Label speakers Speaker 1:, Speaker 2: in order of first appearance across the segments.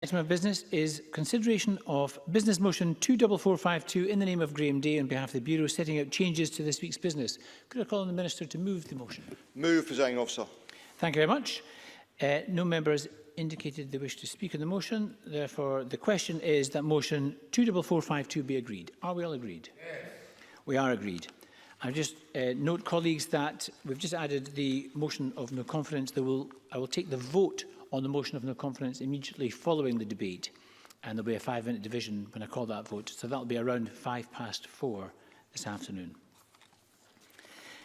Speaker 1: Item of business is consideration of Business Motion 24452 in the name of Graham Day on behalf of the Bureau setting out changes to this week's business. Could I call on the Minister to move the motion?
Speaker 2: Move, Presiding Officer.
Speaker 1: Thank you very much. No members indicated they wish to speak on the motion. Therefore, the question is that motion 24452 be agreed. Are we all agreed? Yes. We are agreed. I just note, colleagues, that we've just added the motion of no confidence. I will take the vote on the motion of no confidence immediately following the debate, and there'll be a 5-minute division when I call that vote. So that'll be around 4:05 this afternoon.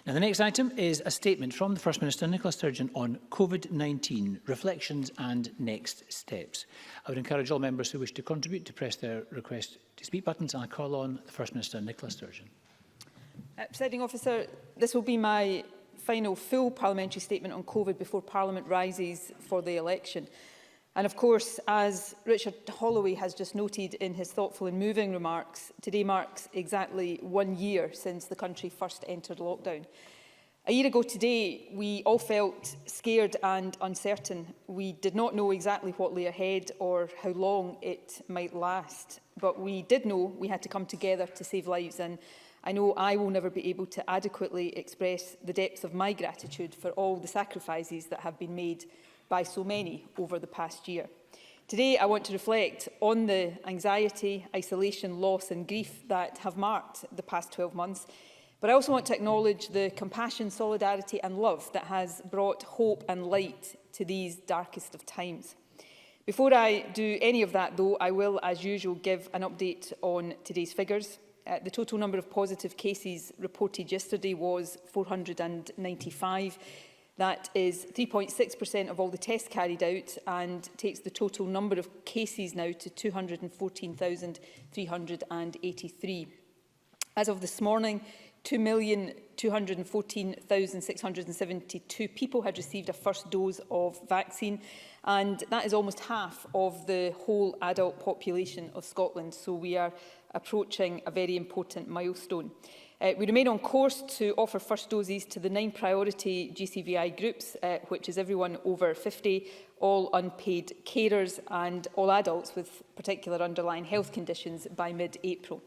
Speaker 1: Now, the next item is a statement from the First Minister, Nicola Sturgeon, on COVID-19, reflections and next steps. I would encourage all members who wish to contribute to press their request to speak buttons, and I call on the First Minister, Nicola Sturgeon.
Speaker 3: Presiding Officer, this will be my final full parliamentary statement on COVID before Parliament rises for the election. And of course, as Richard Holloway has just noted in his thoughtful and moving remarks, today marks exactly 1 year since the country first entered lockdown. A year ago today, we all felt scared and uncertain. We did not know exactly what lay ahead or how long it might last. But we did know we had to come together to save lives, and I know I will never be able to adequately express the depths of my gratitude for all the sacrifices that have been made by so many over the past year. Today, I want to reflect on the anxiety, isolation, loss and grief that have marked the past 12 months. But I also want to acknowledge the compassion, solidarity and love that has brought hope and light to these darkest of times. Before I do any of that, though, I will, as usual, give an update on today's figures. The total number of positive cases reported yesterday was 495. That is 3.6% of all the tests carried out and takes the total number of cases now to 214,383. As of this morning, 2,214,672 people had received a first dose of vaccine, and that is almost half of the whole adult population of Scotland. So we are approaching a very important milestone. We remain on course to offer first doses to the 9 priority GCVI groups, which is everyone over 50, all unpaid carers and all adults with particular underlying health conditions by mid-April.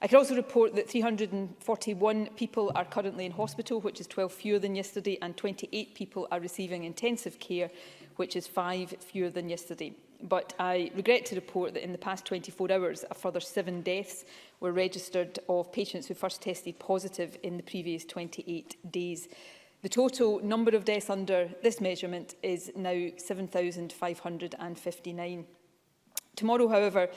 Speaker 3: I can also report that 341 people are currently in hospital, which is 12 fewer than yesterday, and 28 people are receiving intensive care, which is 5 fewer than yesterday. But I regret to report that in the past 24 hours, a further 7 deaths were registered of patients who first tested positive in the previous 28 days. The total number of deaths under this measurement is now 7,559. Tomorrow, however,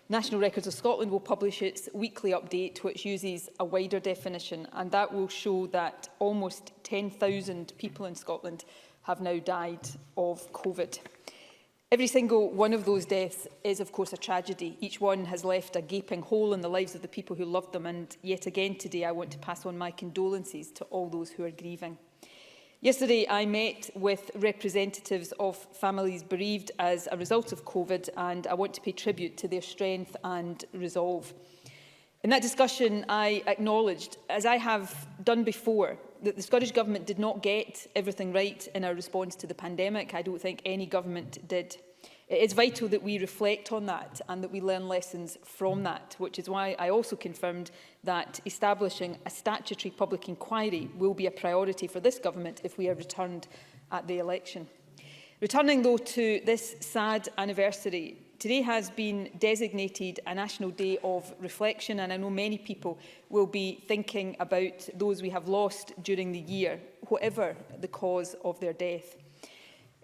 Speaker 3: National Records of Scotland will publish its weekly update, which uses a wider definition, and that will show that almost 10,000 people in Scotland have now died of COVID. Every single one of those deaths is, of course, a tragedy. Each one has left a gaping hole in the lives of the people who loved them, and yet again today I want to pass on my condolences to all those who are grieving. Yesterday, I met with representatives of families bereaved as a result of COVID, and I want to pay tribute to their strength and resolve. In that discussion, I acknowledged, as I have done before, that the Scottish Government did not get everything right in our response to the pandemic. I don't think any government did. It is vital that we reflect on that and that we learn lessons from that, which is why I also confirmed that establishing a statutory public inquiry will be a priority for this government if we are returned at the election. Returning, though, to this sad anniversary, today has been designated a National Day of Reflection, and I know many people will be thinking about those we have lost during the year, whatever the cause of their death.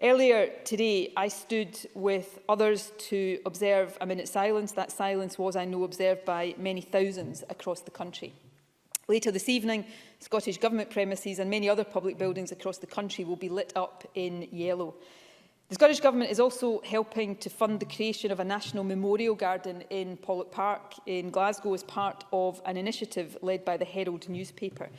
Speaker 3: Earlier today, I stood with others to observe a minute's silence. That silence was, I know, observed by many thousands across the country. Later this evening, Scottish Government premises and many other public buildings across the country will be lit up in yellow. The Scottish Government is also helping to fund the creation of a national memorial garden in Pollok Park in Glasgow as part of an initiative led by the Herald newspaper.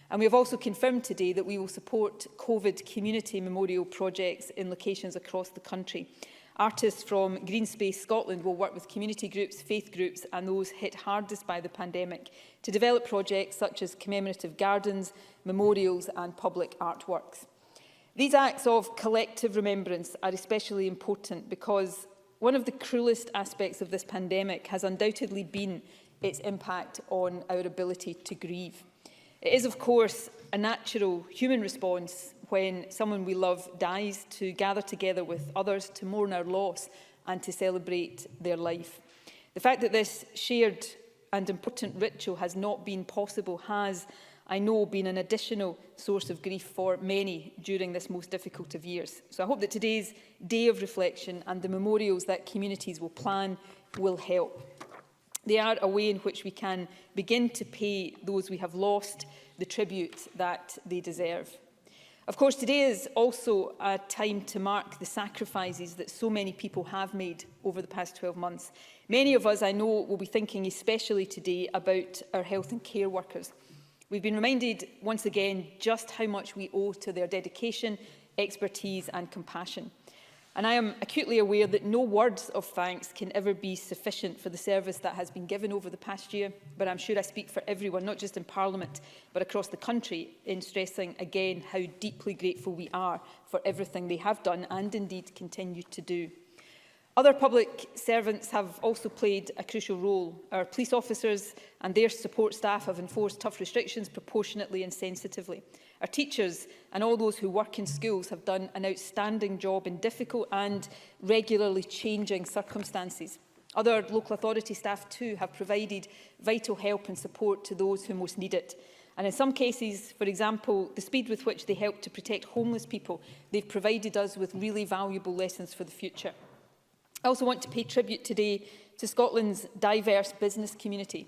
Speaker 3: And we have also confirmed today that we will support COVID community memorial projects in locations across the country. Artists from Green Space Scotland will work with community groups, faith groups and those hit hardest by the pandemic to develop projects such as commemorative gardens, memorials and public artworks. These acts of collective remembrance are especially important because one of the cruelest aspects of this pandemic has undoubtedly been its impact on our ability to grieve. It is, of course, a natural human response when someone we love dies to gather together with others to mourn our loss and to celebrate their life. The fact that this shared and important ritual has not been possible has, I know, been an additional source of grief for many during this most difficult of years. So I hope that today's day of reflection and the memorials that communities will plan will help. They are a way in which we can begin to pay those we have lost the tribute that they deserve. Of course, today is also a time to mark the sacrifices that so many people have made over the past 12 months. Many of us, I know, will be thinking especially today about our health and care workers. We've been reminded once again just how much we owe to their dedication, expertise and compassion. And I am acutely aware that no words of thanks can ever be sufficient for the service that has been given over the past year, but I'm sure I speak for everyone, not just in Parliament, but across the country, in stressing again how deeply grateful we are for everything they have done and indeed continue to do. Other public servants have also played a crucial role. Our police officers and their support staff have enforced tough restrictions proportionately and sensitively. Our teachers and all those who work in schools have done an outstanding job in difficult and regularly changing circumstances. Other local authority staff too have provided vital help and support to those who most need it. And in some cases, for example, the speed with which they help to protect homeless people, they've provided us with really valuable lessons for the future. I also want to pay tribute today to Scotland's diverse business community.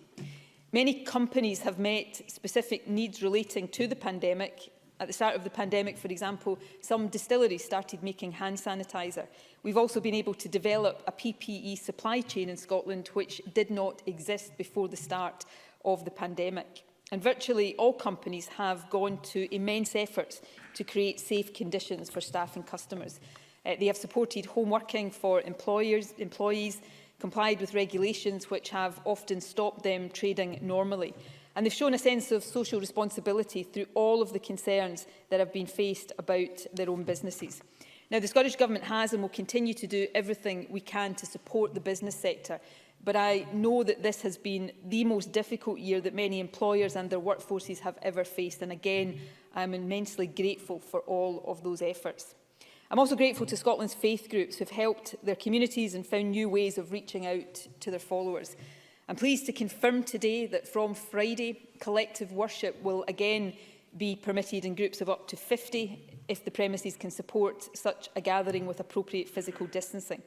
Speaker 3: Many companies have met specific needs relating to the pandemic. At the start of the pandemic, for example, some distilleries started making hand sanitizer. We've also been able to develop a PPE supply chain in Scotland which did not exist before the start of the pandemic. And virtually all companies have gone to immense efforts to create safe conditions for staff and customers. They have supported home working for employees, complied with regulations which have often stopped them trading normally. And they've shown a sense of social responsibility through all of the concerns that have been faced about their own businesses. Now, the Scottish Government has and will continue to do everything we can to support the business sector. But I know that this has been the most difficult year that many employers and their workforces have ever faced. And again, I'm immensely grateful for all of those efforts. I'm also grateful to Scotland's faith groups who have helped their communities and found new ways of reaching out to their followers. I'm pleased to confirm today that from Friday, collective worship will again be permitted in groups of up to 50 if the premises can support such a gathering with appropriate physical distancing.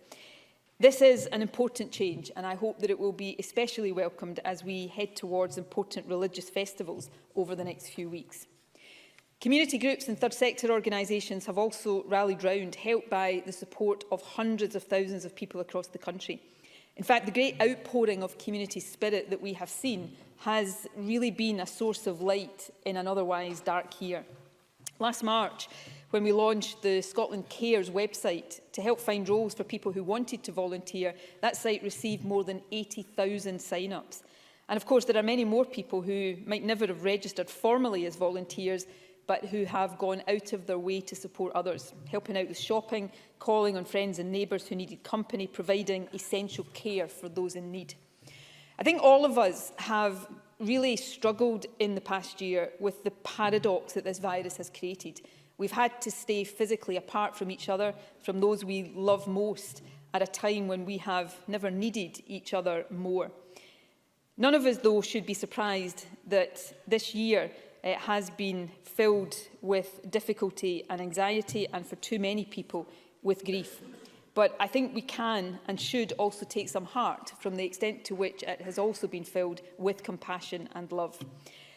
Speaker 3: This is an important change, and I hope that it will be especially welcomed as we head towards important religious festivals over the next few weeks. Community groups and third sector organisations have also rallied round, helped by the support of hundreds of thousands of people across the country. In fact, the great outpouring of community spirit that we have seen has really been a source of light in an otherwise dark year. Last March, when we launched the Scotland Cares website to help find roles for people who wanted to volunteer, that site received more than 80,000 sign-ups. And of course, there are many more people who might never have registered formally as volunteers, but who have gone out of their way to support others, helping out with shopping, calling on friends and neighbours who needed company, providing essential care for those in need. I think all of us have really struggled in the past year with the paradox that this virus has created. We've had to stay physically apart from each other, from those we love most, at a time when we have never needed each other more. None of us, though, should be surprised that this year has been filled with difficulty and anxiety, and for too many people with grief. But I think we can and should also take some heart from the extent to which it has also been filled with compassion and love.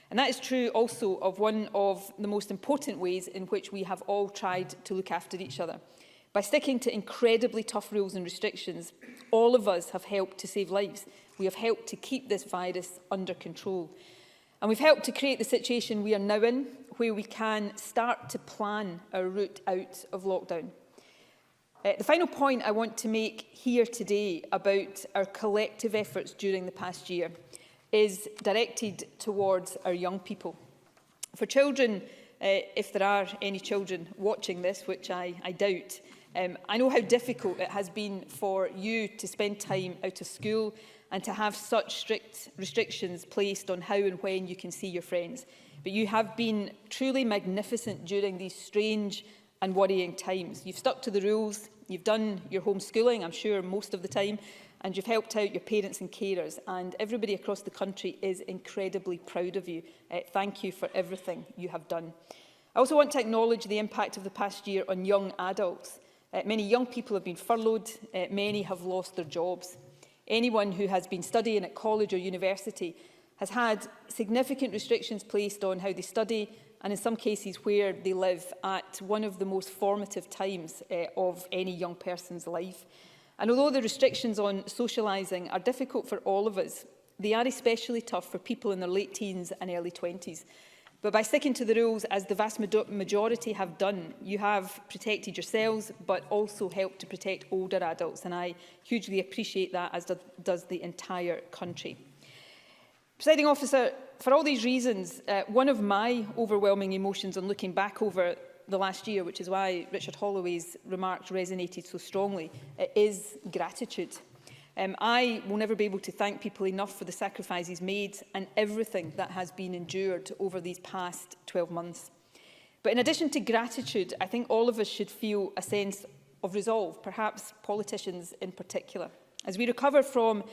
Speaker 3: And that is true also of one of the most important ways in which we have all tried to look after each other. By sticking to incredibly tough rules and restrictions, all of us have helped to save lives. We have helped to keep this virus under control. And we've helped to create the situation we are now in, where we can start to plan our route out of lockdown. The final point I want to make here today about our collective efforts during the past year is directed towards our young people. For children, if there are any children watching this, which I doubt, I know how difficult it has been for you to spend time out of school and to have such strict restrictions placed on how and when you can see your friends. But you have been truly magnificent during these strange and worrying times. You've stuck to the rules, you've done your homeschooling, I'm sure, most of the time, and you've helped out your parents and carers, and everybody across the country is incredibly proud of you. Thank you for everything you have done. I also want to acknowledge the impact of the past year on young adults. Many young people have been furloughed, many have lost their jobs. Anyone who has been studying at college or university has had significant restrictions placed on how they study and in some cases where they live at one of the most formative times of any young person's life. And although the restrictions on socialising are difficult for all of us, they are especially tough for people in their late teens and early 20s. But by sticking to the rules, as the vast majority have done, you have protected yourselves, but also helped to protect older adults. And I hugely appreciate that, as does the entire country. Presiding Officer, for all these reasons, one of my overwhelming emotions on looking back over the last year, which is why Richard Holloway's remarks resonated so strongly, is gratitude. I will never be able to thank people enough for the sacrifices made and everything that has been endured over these past 12 months. But in addition to gratitude, I think all of us should feel a sense of resolve, perhaps politicians in particular. As we recover from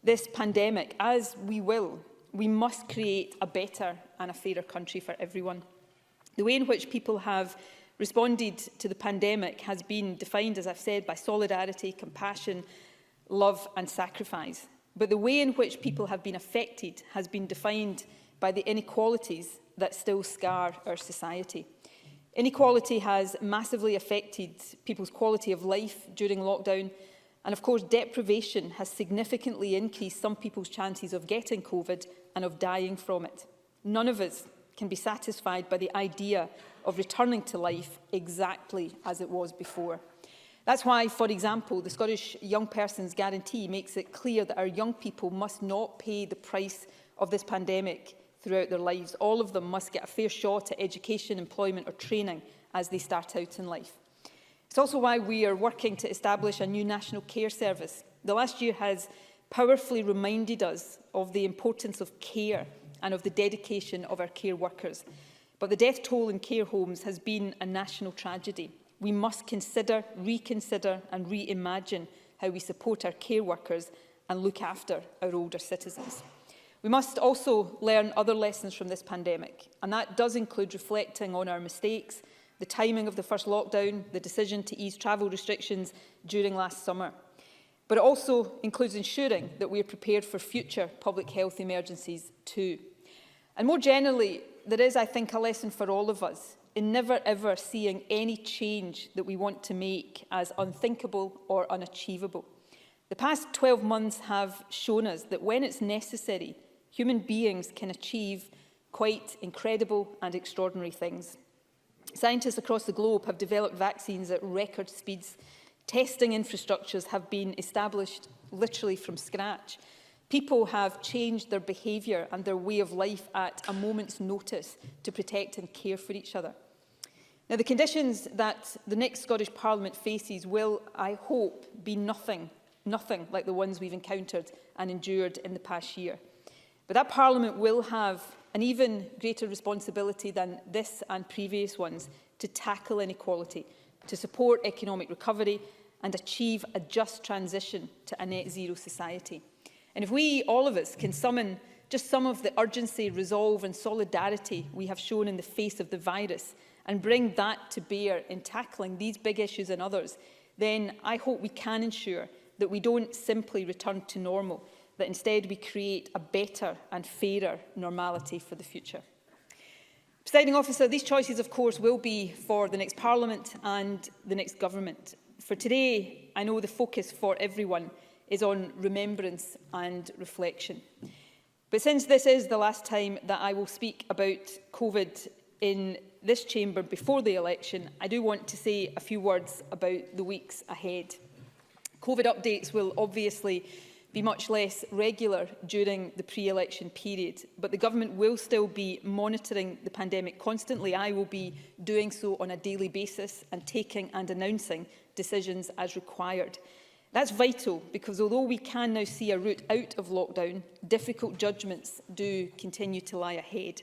Speaker 3: this pandemic, as we will, we must create a better and a fairer country for everyone. The way in which people have responded to the pandemic has been defined, as I've said, by solidarity, compassion, love and sacrifice. But the way in which people have been affected has been defined by the inequalities that still scar our society. Inequality has massively affected people's quality of life during lockdown, and of course deprivation has significantly increased some people's chances of getting COVID and of dying from it. None of us can be satisfied by the idea of returning to life exactly as it was before. That's why, for example, the Scottish Young Persons Guarantee makes it clear that our young people must not pay the price of this pandemic throughout their lives. All of them must get a fair shot at education, employment or training as they start out in life. It's also why we are working to establish a new national care service. The last year has powerfully reminded us of the importance of care and of the dedication of our care workers. But the death toll in care homes has been a national tragedy. We must consider, reconsider and reimagine how we support our care workers and look after our older citizens. We must also learn other lessons from this pandemic, and that does include reflecting on our mistakes, the timing of the first lockdown, the decision to ease travel restrictions during last summer. But it also includes ensuring that we are prepared for future public health emergencies too. And more generally, there is, I think, a lesson for all of us in never ever seeing any change that we want to make as unthinkable or unachievable. The past 12 months have shown us that when it's necessary, human beings can achieve quite incredible and extraordinary things. Scientists across the globe have developed vaccines at record speeds. Testing infrastructures have been established literally from scratch. People have changed their behaviour and their way of life at a moment's notice to protect and care for each other. Now, the conditions that the next Scottish Parliament faces will, I hope, be nothing like the ones we've encountered and endured in the past year. But that Parliament will have an even greater responsibility than this and previous ones to tackle inequality, to support economic recovery and achieve a just transition to a net zero society. And if we, all of us, can summon just some of the urgency, resolve and solidarity we have shown in the face of the virus and bring that to bear in tackling these big issues and others, then I hope we can ensure that we don't simply return to normal, that instead we create a better and fairer normality for the future. Presiding Officer, these choices, of course, will be for the next Parliament and the next government. For today, I know the focus for everyone is on remembrance and reflection. But since this is the last time that I will speak about COVID in this chamber before the election, I do want to say a few words about the weeks ahead. COVID updates will obviously be much less regular during the pre-election period, but the government will still be monitoring the pandemic constantly. I will be doing so on a daily basis and taking and announcing decisions as required. That's vital because although we can now see a route out of lockdown, difficult judgments do continue to lie ahead.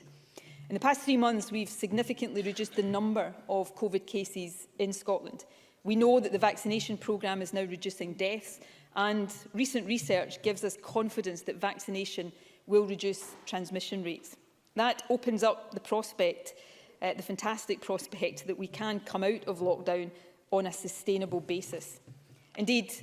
Speaker 3: In the past 3 months, we've significantly reduced the number of COVID cases in Scotland. We know that the vaccination programme is now reducing deaths, and recent research gives us confidence that vaccination will reduce transmission rates. That opens up the prospect, the fantastic prospect, that we can come out of lockdown on a sustainable basis. Indeed,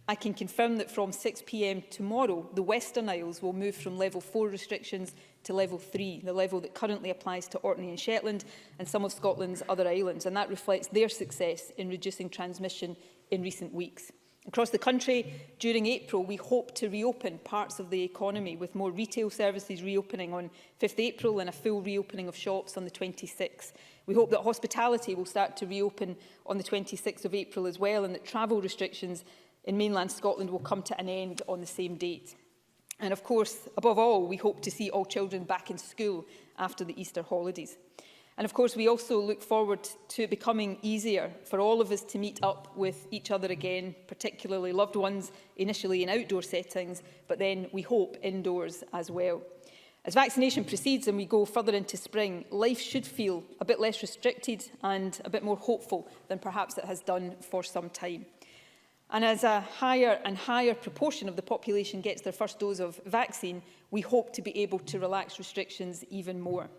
Speaker 3: I can confirm that from 6 p.m. tomorrow, the Western Isles will move from level 4 restrictions to level 3, the level that currently applies to Orkney and Shetland and some of Scotland's other islands, and that reflects their success in reducing transmission in recent weeks. Across the country, during April, we hope to reopen parts of the economy, with more retail services reopening on 5th April and a full reopening of shops on the 26th. We hope that hospitality will start to reopen on the 26th of April as well, and that travel restrictions in mainland Scotland will come to an end on the same date. And of course, above all, we hope to see all children back in school after the Easter holidays. And of course, we also look forward to it becoming easier for all of us to meet up with each other again, particularly loved ones, initially in outdoor settings, but then we hope indoors as well. As vaccination proceeds and we go further into spring, life should feel a bit less restricted and a bit more hopeful than perhaps it has done for some time. And as a higher and higher proportion of the population gets their first dose of vaccine, we hope to be able to relax restrictions even more.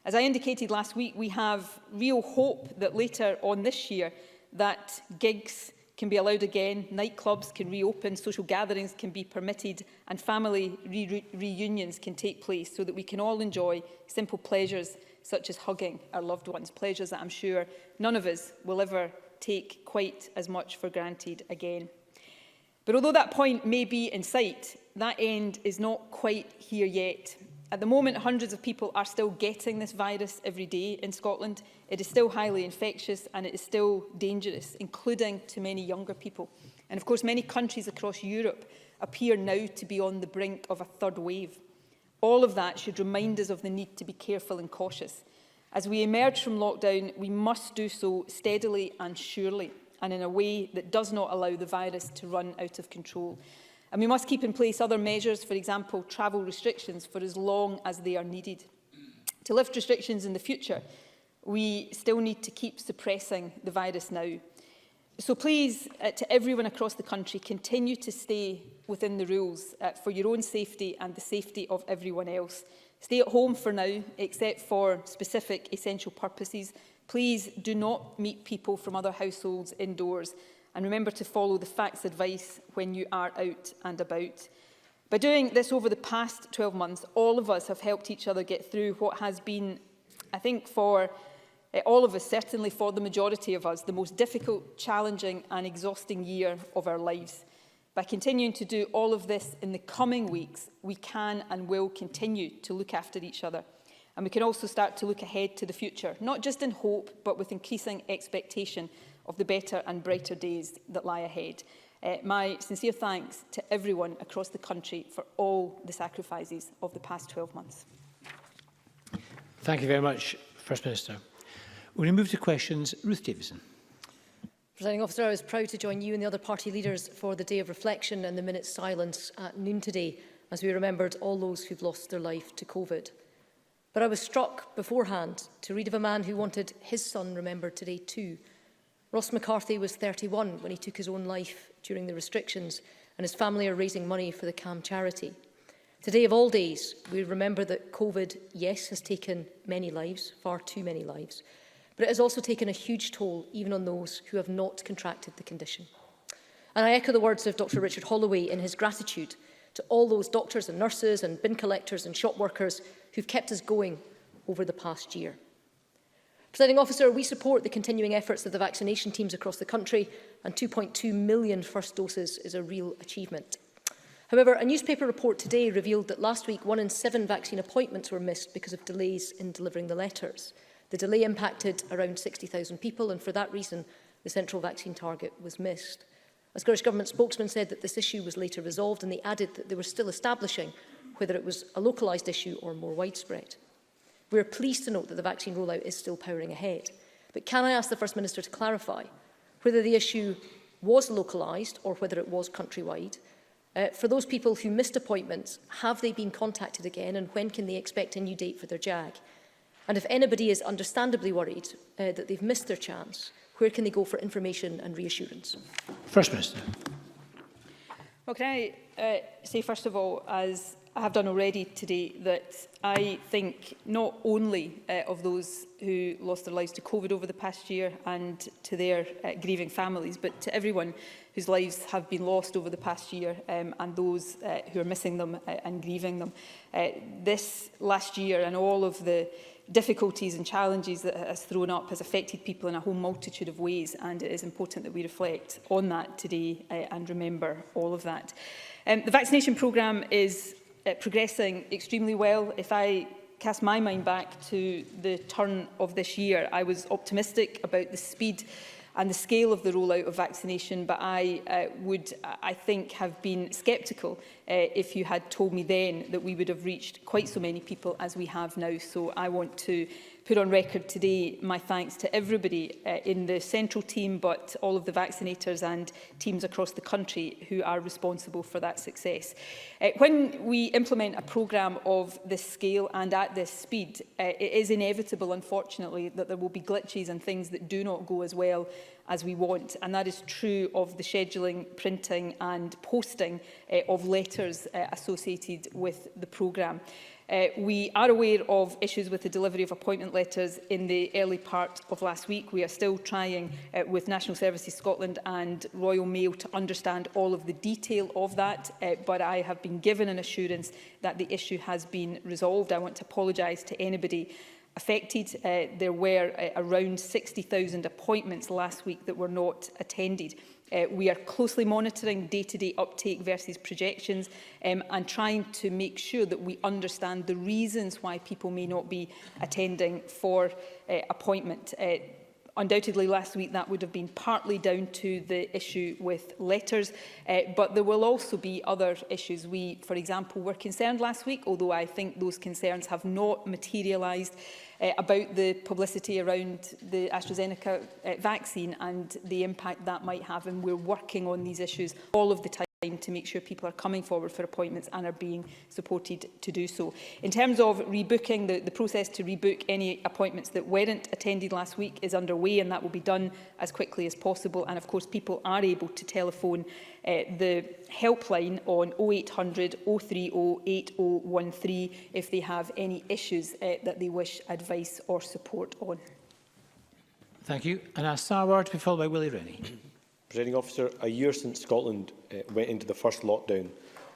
Speaker 3: As I indicated last week, we have real hope that later on this year that gigs can be allowed again, nightclubs can reopen, social gatherings can be permitted, and family reunions can take place so that we can all enjoy simple pleasures such as hugging our loved ones, pleasures that I'm sure none of us will ever take quite as much for granted again. But although that point may be in sight, that end is not quite here yet. At the moment, hundreds of people are still getting this virus every day in Scotland. It is still highly infectious and it is still dangerous, including to many younger people. And of course, many countries across Europe appear now to be on the brink of a third wave. All of that should remind us of the need to be careful and cautious. As we emerge from lockdown, we must do so steadily and surely, and in a way that does not allow the virus to run out of control. And we must keep in place other measures, for example, travel restrictions, for as long as they are needed. To lift restrictions in the future, we still need to keep suppressing the virus now. So please, to everyone across the country, continue to stay within the rules for your own safety and the safety of everyone else. Stay at home for now, except for specific essential purposes. Please do not meet people from other households indoors. And remember to follow the facts advice when you are out and about. By doing this over the past 12 months, all of us have helped each other get through what has been, I think, for all of us, certainly for the majority of us, the most difficult, challenging and exhausting year of our lives. By continuing to do all of this in the coming weeks, we can and will continue to look after each other. And we can also start to look ahead to the future, not just in hope, but with increasing expectation of the better and brighter days that lie ahead. My sincere thanks to everyone across the country for all the sacrifices of the past 12 months.
Speaker 1: Thank you very much, First Minister. We're going to move to questions. Ruth Davison.
Speaker 2: Presiding Officer, I was proud to join you and the other party leaders for the day of reflection and the minute's silence at noon today, as we remembered all those who've lost their life to COVID. But I was struck beforehand to read of a man who wanted his son remembered today too. Ross McCarthy was 31 when he took his own life during the restrictions, and his family are raising money for the CAM charity. Today of all days, we remember that COVID, yes, has taken many lives, far too many lives, but it has also taken a huge toll even on those who have not contracted the condition. And I echo the words of Dr. Richard Holloway in his gratitude to all those doctors and nurses and bin collectors and shop workers who've kept us going over the past year. Presiding Officer, we support the continuing efforts of the vaccination teams across the country, and 2.2 million first doses is a real achievement. However, a newspaper report today revealed that last week 1 in 7 vaccine appointments were missed because of delays in delivering the letters. The delay impacted around 60,000 people, and for that reason, the central vaccine target was missed. A Scottish Government spokesman said that this issue was later resolved, and they added that they were still establishing whether it was a localised issue or more widespread. We are pleased to note that the vaccine rollout is still powering ahead. But can I ask the First Minister to clarify whether the issue was localised or whether it was countrywide? For those people who missed appointments, have they been contacted again, and when can they expect a new date for their JAG? And if anybody is understandably worried that they've missed their chance, where can they go for information and reassurance?
Speaker 1: First Minister.
Speaker 3: Well, can I say, first of all, as I have done already today, that I think not only of those who lost their lives to COVID over the past year and to their grieving families, but to everyone whose lives have been lost over the past year and those who are missing them and grieving them. This last year and all of the difficulties and challenges that it has thrown up has affected people in a whole multitude of ways, and it is important that we reflect on that today and remember all of that. The vaccination programme is progressing extremely well. If I cast my mind back to the turn of this year, I was optimistic about the speed and the scale of the rollout of vaccination, but I would, I think, have been sceptical if you had told me then that we would have reached quite so many people as we have now. So I want to put on record today my thanks to everybody in the central team, but all of the vaccinators and teams across the country who are responsible for that success. When we implement a programme of this scale and at this speed, it is inevitable, unfortunately, that there will be glitches and things that do not go as well as we want, and that is true of the scheduling, printing and posting of letters associated with the programme. We are aware of issues with the delivery of appointment letters in the early part of last week. We are still trying with National Services Scotland and Royal Mail to understand all of the detail of that, but I have been given an assurance that the issue has been resolved. I want to apologise to anybody affected. There were around 60,000 appointments last week that were not attended. We are closely monitoring day-to-day uptake versus projections and trying to make sure that we understand the reasons why people may not be attending for appointment. Undoubtedly, last week that would have been partly down to the issue with letters, but there will also be other issues. We, for example, were concerned last week, although I think those concerns have not materialised, about the publicity around the AstraZeneca vaccine and the impact that might have, and we're working on these issues all of the time to make sure people are coming forward for appointments and are being supported to do so. In terms of rebooking, the process to rebook any appointments that weren't attended last week is underway, and that will be done as quickly as possible. And of course, people are able to telephone the helpline on 0800 030 8013 if they have any issues that they wish advice or support on.
Speaker 1: Thank you. And ask Sarwar to be followed by Willie Rennie.
Speaker 4: Presiding Officer, a year since Scotland went into the first lockdown,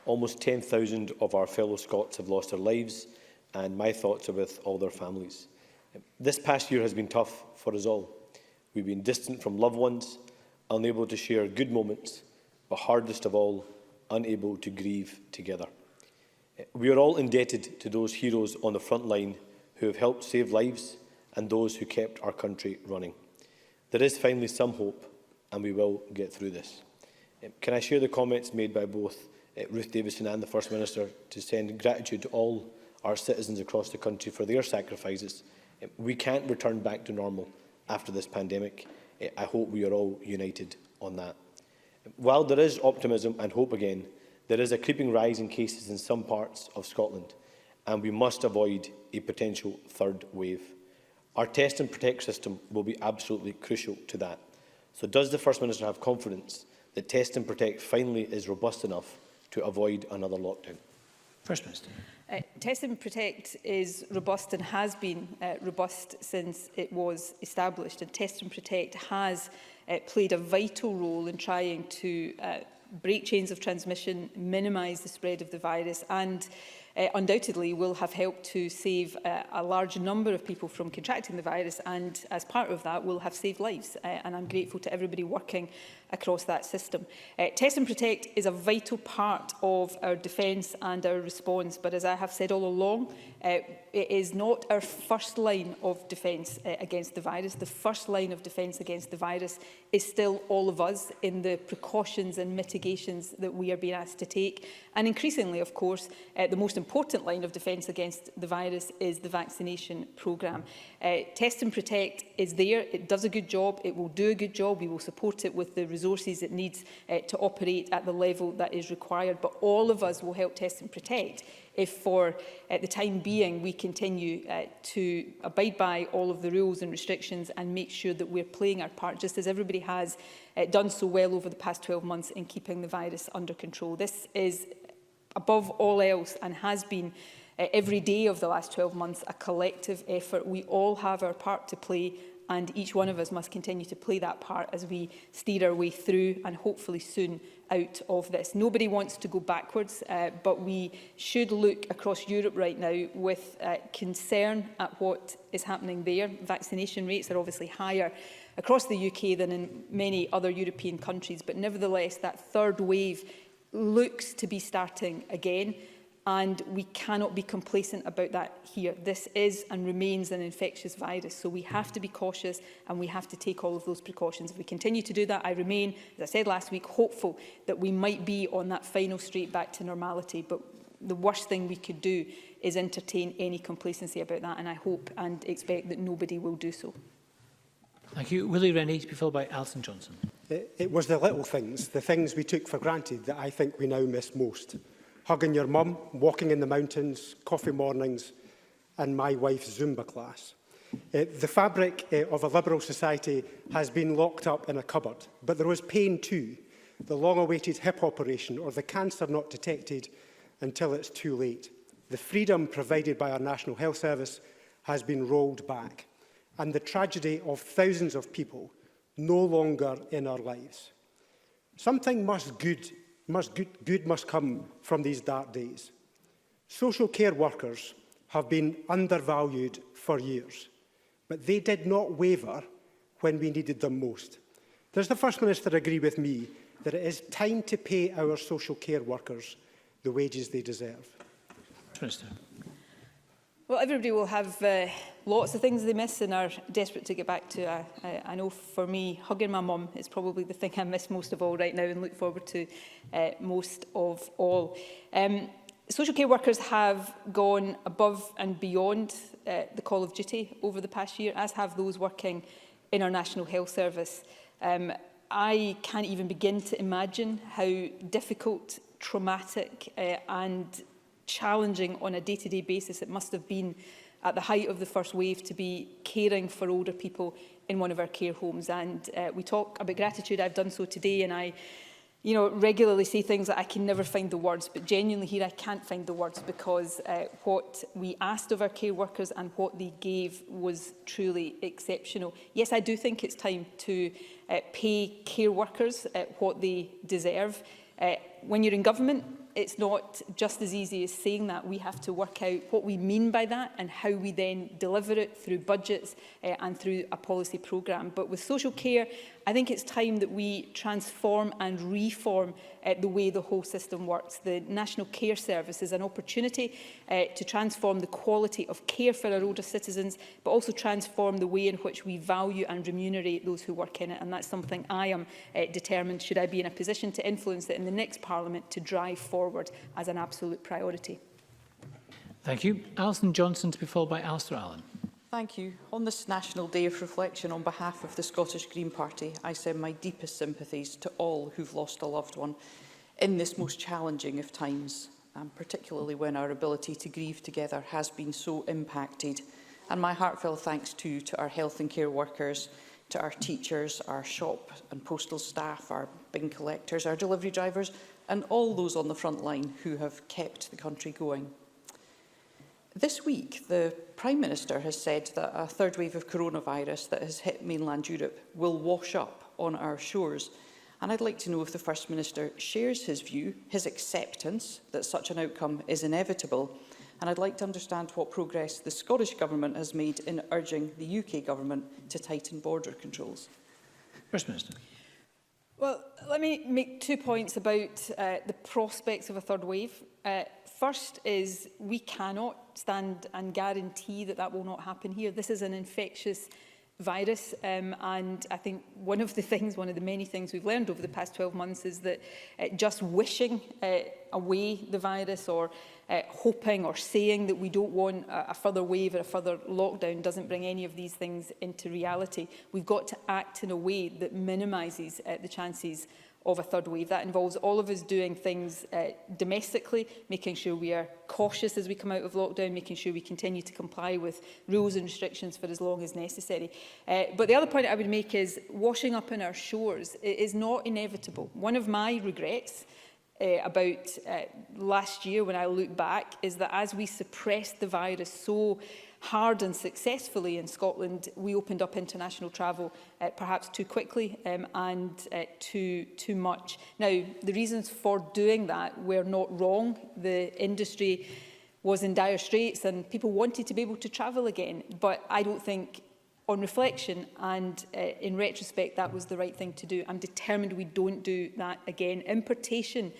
Speaker 4: almost 10,000 of our fellow Scots have lost their lives, and my thoughts are with all their families. This past year has been tough for us all. We've been distant from loved ones, unable to share good moments, but hardest of all, unable to grieve together. We are all indebted to those heroes on the front line who have helped save lives and those who kept our country running. There is finally some hope, and we will get through this. Can I share the comments made by both Ruth Davidson and the First Minister to send gratitude to all our citizens across the country for their sacrifices? We can't return back to normal after this pandemic. I hope we are all united on that. While there is optimism and hope again, there is a creeping rise in cases in some parts of Scotland, and we must avoid a potential third wave. Our test and protect system will be absolutely crucial to that. So does the First Minister have confidence that Test and Protect finally is robust enough to avoid another lockdown?
Speaker 1: First Minister.
Speaker 3: Test and Protect is robust and has been robust since it was established, and Test and Protect has played a vital role in trying to break chains of transmission, minimise the spread of the virus and undoubtedly will have helped to save a large number of people from contracting the virus, and as part of that will have saved lives. And I'm grateful to everybody working across that system. Test and Protect is a vital part of our defence and our response, but as I have said all along, it is not our first line of defence against the virus. The first line of defence against the virus is still all of us in the precautions and mitigations that we are being asked to take. And increasingly, of course, the most important line of defence against the virus is the vaccination programme. Test and Protect is there. It does a good job. It will do a good job. We will support it with the resources it needs to operate at the level that is required. But all of us will help Test and Protect if for the time being we continue to abide by all of the rules and restrictions and make sure that we're playing our part, just as everybody has done so well over the past 12 months in keeping the virus under control. This is, above all else, and has been every day of the last 12 months, a collective effort. We all have our part to play, and each one of us must continue to play that part as we steer our way through and hopefully soon out of this. Nobody wants to go backwards, but we should look across Europe right now with concern at what is happening there. Vaccination rates are obviously higher across the UK than in many other European countries, but nevertheless that third wave looks to be starting again. And we cannot be complacent about that here. This is and remains an infectious virus, so we have to be cautious and we have to take all of those precautions. If we continue to do that, I remain, as I said last week, hopeful that we might be on that final straight back to normality. But the worst thing we could do is entertain any complacency about that, and I hope and expect that nobody will do so.
Speaker 1: Thank you. Willie Rennie, to be followed by Alison Johnson.
Speaker 5: It was the little things, the things we took for granted, that I think we now miss most. Hugging your mum, walking in the mountains, coffee mornings, and my wife's Zumba class. The fabric of a liberal society has been locked up in a cupboard, but there was pain too. The long-awaited hip operation or the cancer not detected until it's too late. The freedom provided by our National Health Service has been rolled back, and the tragedy of thousands of people no longer in our lives. Something good must come from these dark days. Social care workers have been undervalued for years, but they did not waver when we needed them most. Does the First Minister agree with me that it is time to pay our social care workers the wages they deserve?
Speaker 1: First Minister.
Speaker 3: Well, everybody will have lots of things they miss and are desperate to get back to. I know for me, hugging my mum is probably the thing I miss most of all right now and look forward to most of all. Social care workers have gone above and beyond the call of duty over the past year, as have those working in our National Health Service. I can't even begin to imagine how difficult, traumatic and challenging on a day-to-day basis it must have been at the height of the first wave to be caring for older people in one of our care homes. And we talk about gratitude. I've done so today, and I regularly say things that I can never find the words, but genuinely here I can't find the words, because what we asked of our care workers and what they gave was truly exceptional. Yes, I do think it's time to pay care workers what they deserve. When you're in government, it's not just as easy as saying that. We have to work out what we mean by that and how we then deliver it through budgets and through a policy programme. But with social care, I think it's time that we transform and reform the way the whole system works. The National Care Service is an opportunity to transform the quality of care for our older citizens, but also transform the way in which we value and remunerate those who work in it. And that's something I am determined, should I be in a position to influence it in the next Parliament, to drive forward as an absolute priority.
Speaker 1: Thank you. Alison Johnson, to be followed by Alistair Allen.
Speaker 6: Thank you. On this National Day of Reflection, on behalf of the Scottish Green Party, I send my deepest sympathies to all who've lost a loved one in this most challenging of times, and particularly when our ability to grieve together has been so impacted. And my heartfelt thanks too to our health and care workers, to our teachers, our shop and postal staff, our bin collectors, our delivery drivers, and all those on the front line who have kept the country going. This week, the Prime Minister has said that a third wave of coronavirus that has hit mainland Europe will wash up on our shores. And I'd like to know if the First Minister shares his view, his acceptance that such an outcome is inevitable. And I'd like to understand what progress the Scottish Government has made in urging the UK Government to tighten border controls.
Speaker 1: First Minister.
Speaker 3: Well, let me make 2 points about the prospects of a third wave. First is we cannot stand and guarantee that that will not happen here. This is an infectious virus, and I think one of the many things we've learned over the past 12 months is that just wishing away the virus or hoping or saying that we don't want a further wave or a further lockdown doesn't bring any of these things into reality. We've got to act in a way that minimises the chances of a third wave. That involves all of us doing things domestically, making sure we are cautious as we come out of lockdown, making sure we continue to comply with rules and restrictions for as long as necessary. But the other point I would make is washing up in our shores is not inevitable. One of my regrets about last year when I look back is that as we suppressed the virus so hard and successfully in Scotland, we opened up international travel perhaps too quickly and too much. Now, the reasons for doing that were not wrong. The industry was in dire straits and people wanted to be able to travel again. But I don't think, on reflection and in retrospect, that was the right thing to do. I'm determined we don't do that again. Importation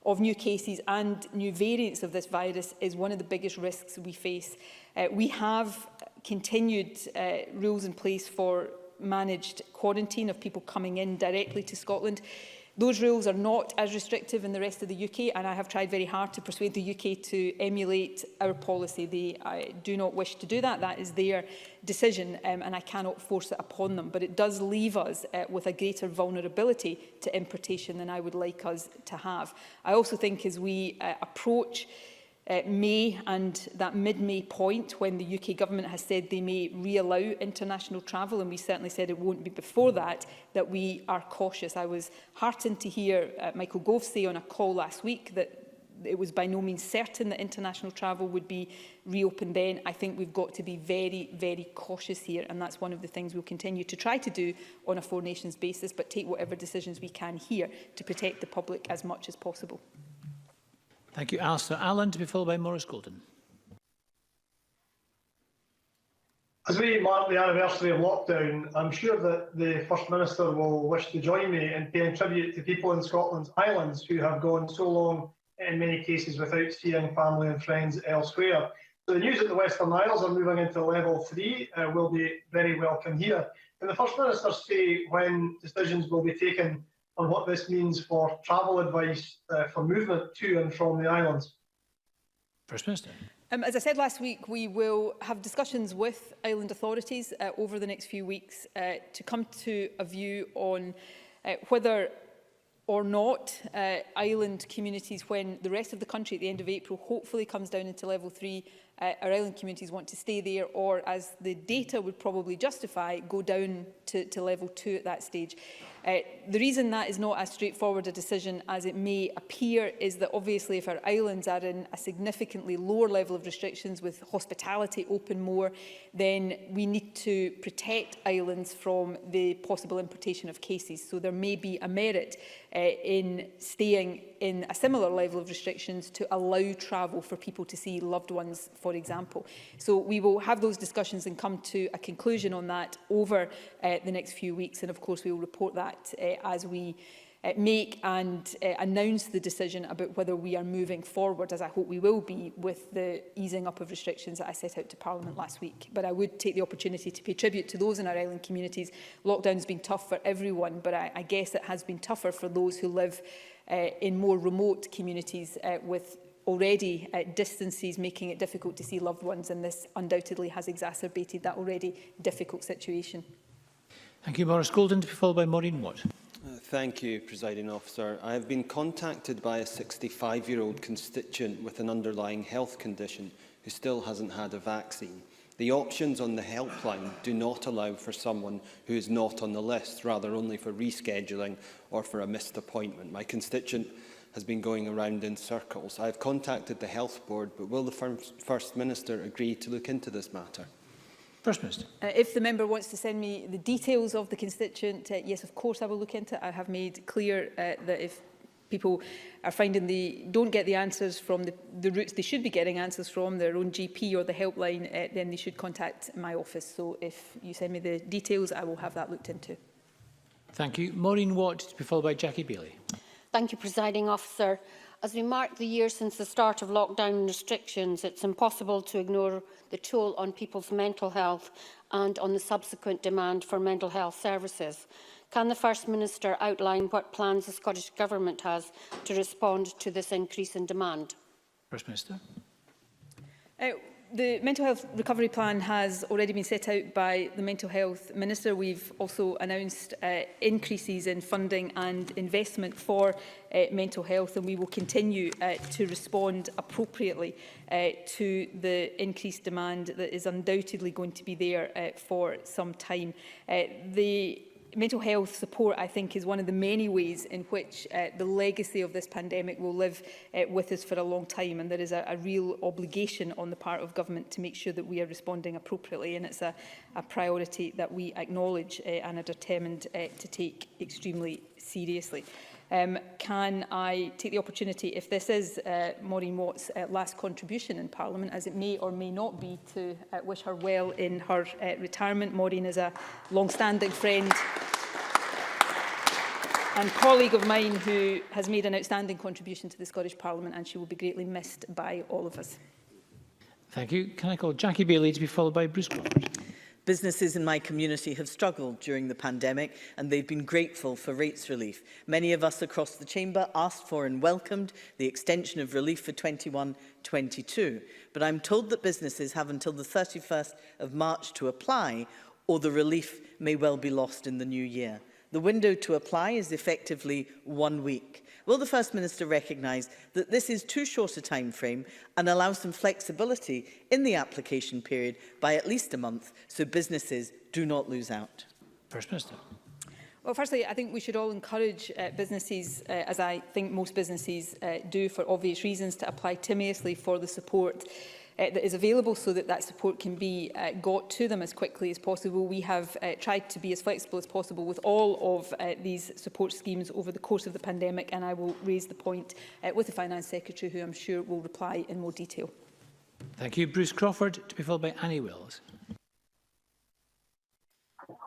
Speaker 3: of new cases and new variants of this virus is one of the biggest risks we face. We have continued rules in place for managed quarantine of people coming in directly to Scotland. Those rules are not as restrictive in the rest of the UK, and I have tried very hard to persuade the UK to emulate our policy. They do not wish to do that. That is their decision, and I cannot force it upon them. But it does leave us with a greater vulnerability to importation than I would like us to have. I also think as we approach May and that mid-May point when the UK Government has said they may reallow international travel, and we certainly said it won't be before that, that we are cautious. I was heartened to hear Michael Gove say on a call last week that it was by no means certain that international travel would be reopened then. I think we've got to be very, very cautious here, and that's one of the things we'll continue to try to do on a four nations basis, but take whatever decisions we can here to protect the public as much as possible.
Speaker 1: Thank you. Alistair Allen, to be followed by Maurice Golden.
Speaker 7: As we mark the anniversary of lockdown, I'm sure that the First Minister will wish to join me in paying tribute to people in Scotland's islands who have gone so long, in many cases, without seeing family and friends elsewhere. So the news that the Western Isles are moving into level 3 will be very welcome here. Can the First Minister say when decisions will be taken on what this means for travel advice for movement to and from the islands?
Speaker 1: First Minister.
Speaker 3: As I said last week, we will have discussions with island authorities over the next few weeks to come to a view on whether or not island communities, when the rest of the country at the end of April hopefully comes down into level 3, our island communities want to stay there, or as the data would probably justify, go down to level 2 at that stage. The reason that is not as straightforward a decision as it may appear is that obviously if our islands are in a significantly lower level of restrictions with hospitality open more, then we need to protect islands from the possible importation of cases. So there may be a merit in staying in a similar level of restrictions to allow travel for people to see loved ones, for example. So we will have those discussions and come to a conclusion on that over the next few weeks. And of course, we will report that as we make and announce the decision about whether we are moving forward, as I hope we will be, with the easing up of restrictions that I set out to Parliament last week. But I would take the opportunity to pay tribute to those in our island communities. Lockdown has been tough for everyone, but I guess it has been tougher for those who live in more remote communities with already distances making it difficult to see loved ones, and this undoubtedly has exacerbated that already difficult situation.
Speaker 1: Thank you, Maurice Golden, to be followed by Maureen Watt.
Speaker 8: Thank you, Presiding Officer. I have been contacted by a 65-year-old constituent with an underlying health condition who still hasn't had a vaccine. The options on the helpline do not allow for someone who is not on the list, rather only for rescheduling or for a missed appointment. My constituent has been going around in circles. I have contacted the Health Board, but will the First Minister agree to look into this matter?
Speaker 1: First Minister.
Speaker 3: If the member wants to send me the details of the constituent, yes, of course I will look into it. I have made clear that if people are finding they don't get the answers from the routes they should be getting answers from, their own GP or the helpline, then they should contact my office. So if you send me the details, I will have that looked into.
Speaker 1: Thank you. Maureen Watt, to be followed by Jackie Bailey.
Speaker 9: Thank you, Presiding Officer. As we mark the year since the start of lockdown restrictions, it's impossible to ignore the toll on people's mental health and on the subsequent demand for mental health services. Can the First Minister outline what plans the Scottish Government has to respond to this increase in demand?
Speaker 1: First Minister.
Speaker 3: The Mental Health Recovery Plan has already been set out by the Mental Health Minister. We've also announced increases in funding and investment for mental health, and we will continue to respond appropriately to the increased demand that is undoubtedly going to be there for some time. The mental health support, I think, is one of the many ways in which the legacy of this pandemic will live with us for a long time, and there is a real obligation on the part of government to make sure that we are responding appropriately, and it's a priority that we acknowledge and are determined to take extremely seriously. Can I take the opportunity, if this is Maureen Watt's last contribution in Parliament, as it may or may not be, to wish her well in her retirement. Maureen is a long-standing friend and colleague of mine who has made an outstanding contribution to the Scottish Parliament, and she will be greatly missed by all of us.
Speaker 1: Thank you. Can I call Jackie Bailey to be followed by Bruce Crawford?
Speaker 10: Businesses in my community have struggled during the pandemic, and they've been grateful for rates relief. Many of us across the chamber asked for and welcomed the extension of relief for 21-22. But I'm told that businesses have until the 31st of March to apply, or the relief may well be lost in the new year. The window to apply is effectively 1 week. Will the First Minister recognise that this is too short a time frame and allow some flexibility in the application period by at least a month so businesses do not lose out?
Speaker 1: First Minister.
Speaker 3: Well, firstly, I think we should all encourage businesses, as I think most businesses do for obvious reasons, to apply timorously for the support that is available so that that support can be got to them as quickly as possible. We have tried to be as flexible as possible with all of these support schemes over the course of the pandemic, and I will raise the point with the Finance Secretary, who I'm sure will reply in more detail.
Speaker 1: Thank you. Bruce Crawford, to be followed by Annie Wills.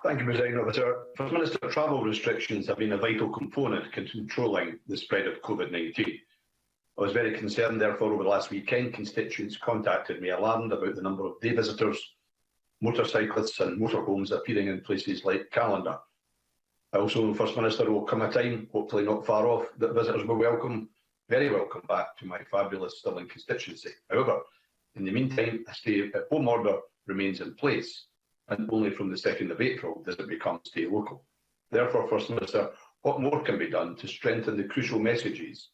Speaker 11: Thank you, President Officer. First Minister, travel restrictions have been a vital component in controlling the spread of COVID-19. I was very concerned, therefore, over the last weekend. Constituents contacted me alarmed about the number of day visitors, motorcyclists and motorhomes appearing in places like Callander. I also know, First Minister, there will come a time, hopefully not far off, that visitors will welcome, very welcome back to my fabulous Stirling constituency. However, in the meantime, a stay-at-home order remains in place, and only from the 2nd of April does it become stay local. Therefore, First Minister, what more can be done to strengthen the crucial messages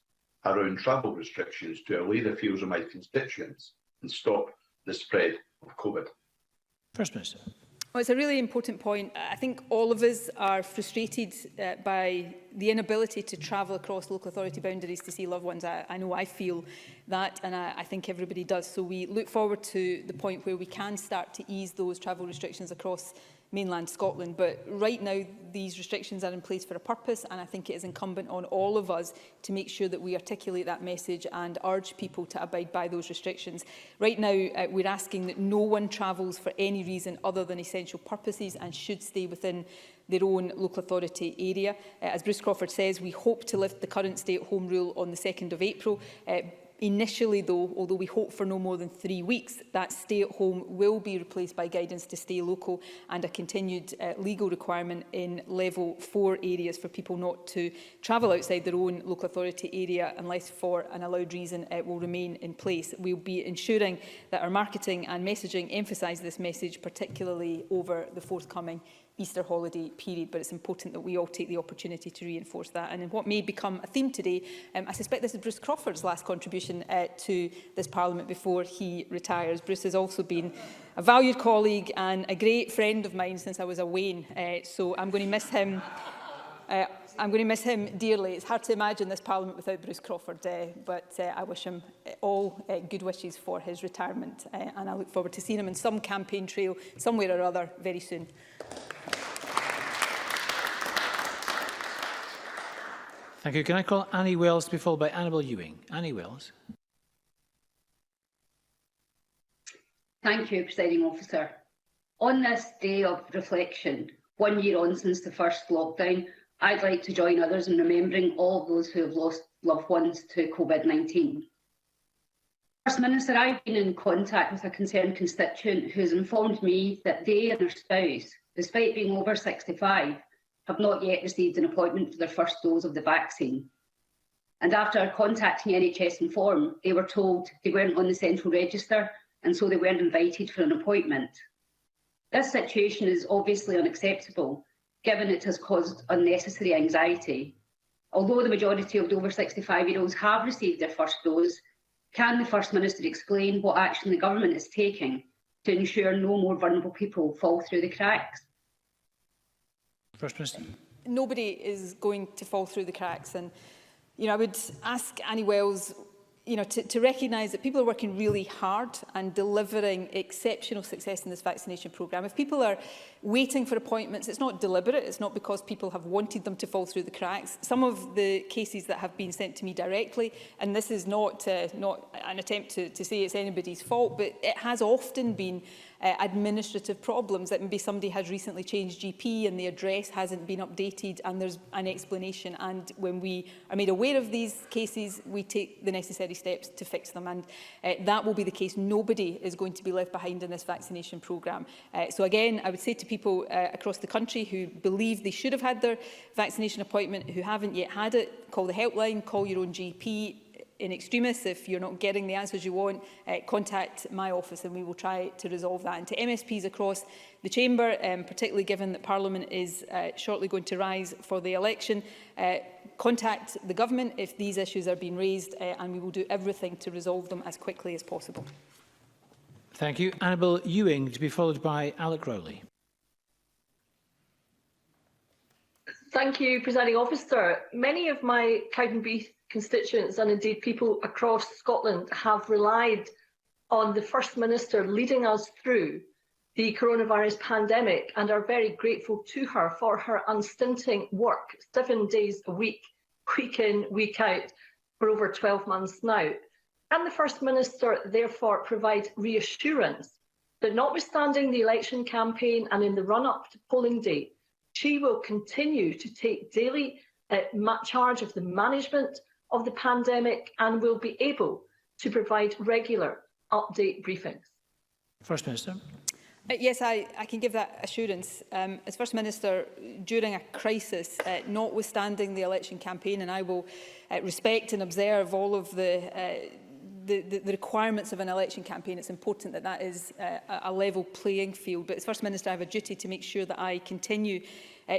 Speaker 11: around travel restrictions to allay the fears of my constituents and stop the spread of COVID?
Speaker 1: First Minister.
Speaker 3: Well, it's a really important point. I think all of us are frustrated by the inability to travel across local authority boundaries to see loved ones. I know I feel that, and I think everybody does. So we look forward to the point where we can start to ease those travel restrictions across mainland Scotland. But right now, these restrictions are in place for a purpose, and I think it is incumbent on all of us to make sure that we articulate that message and urge people to abide by those restrictions. Right now, we're asking that no one travels for any reason other than essential purposes and should stay within their own local authority area. As Bruce Crawford says, we hope to lift the current stay-at-home rule on the 2nd of April. Initially, though, although we hope for no more than 3 weeks, that stay-at-home will be replaced by guidance to stay local and a continued legal requirement in level 4 areas for people not to travel outside their own local authority area unless for an allowed reason will remain in place. We'll be ensuring that our marketing and messaging emphasise this message, particularly over the forthcoming Easter holiday period, but it's important that we all take the opportunity to reinforce that. And in what may become a theme today, I suspect this is Bruce Crawford's last contribution to this Parliament before he retires. Bruce has also been a valued colleague and a great friend of mine since I was a Wayne, so I'm going to miss him I'm going to miss him dearly. It's hard to imagine this Parliament without Bruce Crawford, but I wish him all good wishes for his retirement, and I look forward to seeing him in some campaign trail somewhere or other very soon.
Speaker 1: Thank you. Can I call Annie Wells to be followed by Annabel Ewing? Annie Wells.
Speaker 12: Thank you, Presiding Officer. On this day of reflection, 1 year on since the first lockdown, I'd like to join others in remembering all of those who have lost loved ones to COVID-19. First Minister, I've been in contact with a concerned constituent who has informed me that they and their spouse, despite being over 65, have not yet received an appointment for their first dose of the vaccine. And after contacting NHS Inform, they were told they weren't on the central register and so they weren't invited for an appointment. This situation is obviously unacceptable, given it has caused unnecessary anxiety. Although the majority of the over 65-year-olds have received their first dose, can the First Minister explain what action the Government is taking to ensure no more vulnerable people fall through the cracks?
Speaker 1: First Minister.
Speaker 3: Nobody is going to fall through the cracks, and I would ask Annie Wells to recognise that people are working really hard and delivering exceptional success in this vaccination programme. If people are waiting for appointments, it's not deliberate, it's not because people have wanted them to fall through the cracks. Some of the cases that have been sent to me directly, and this is not an attempt to say it's anybody's fault, but it has often been administrative problems, that maybe somebody has recently changed GP and the address hasn't been updated and there's an explanation, and when we are made aware of these cases we take the necessary steps to fix them, and that will be the case. Nobody is going to be left behind in this vaccination programme. So again, I would say to people across the country who believe they should have had their vaccination appointment, who haven't yet had it, call the helpline, call your own GP. In extremis, if you're not getting the answers you want, contact my office and we will try to resolve that. And to MSPs across the Chamber, particularly given that Parliament is shortly going to rise for the election, contact the Government if these issues are being raised, and we will do everything to resolve them as quickly as possible.
Speaker 1: Thank you. Annabel Ewing to be followed by Alec Rowley.
Speaker 13: Thank you, Presiding Officer. Many of my Cowdenbeath constituents and indeed people across Scotland have relied on the First Minister leading us through the coronavirus pandemic and are very grateful to her for her unstinting work, 7 days a week, week in, week out, for over 12 months now. Can the First Minister therefore provide reassurance that notwithstanding the election campaign and in the run-up to polling day, she will continue to take daily charge of the management of the pandemic and will be able to provide regular update briefings?
Speaker 1: First Minister.
Speaker 3: Yes, I can give that assurance. As First Minister, during a crisis, notwithstanding the election campaign, and I will respect and observe all of the requirements of an election campaign, it's important that that is a level playing field. But as First Minister, I have a duty to make sure that I continue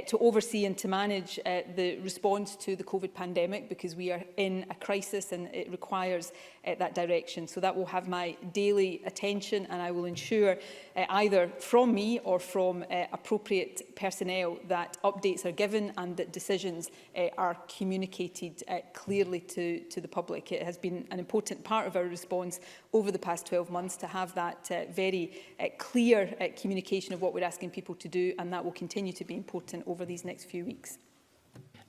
Speaker 3: to oversee and to manage the response to the COVID pandemic, because we are in a crisis and it requires that direction. So that will have my daily attention, and I will ensure either from me or from appropriate personnel that updates are given and that decisions are communicated clearly to the public. It has been an important part of our response over the past 12 months to have that very clear communication of what we're asking people to do, and that will continue to be important over these next few weeks.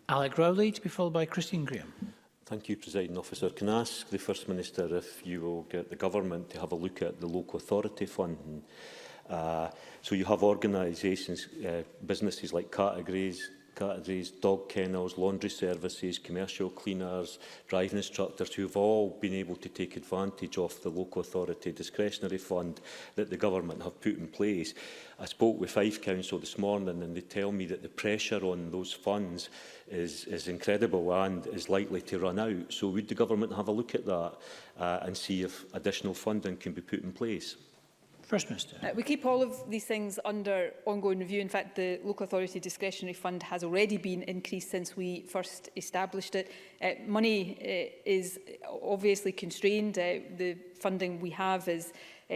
Speaker 1: Alec Rowley to be followed by Christine Graham.
Speaker 14: Thank you, Presiding Officer. Can I ask the First Minister if you will get the Government to have a look at the local authority funding? So you have organisations, businesses like categories, dog kennels, laundry services, commercial cleaners, driving instructors, who have all been able to take advantage of the local authority discretionary fund that the Government have put in place. I spoke with Fife Council this morning and they tell me that the pressure on those funds is incredible and is likely to run out. So would the Government have a look at that and see if additional funding can be put in place?
Speaker 1: First Minister.
Speaker 3: We keep all of these things under ongoing review. In fact, the Local Authority Discretionary Fund has already been increased since we first established it. Money is obviously constrained. The funding we have is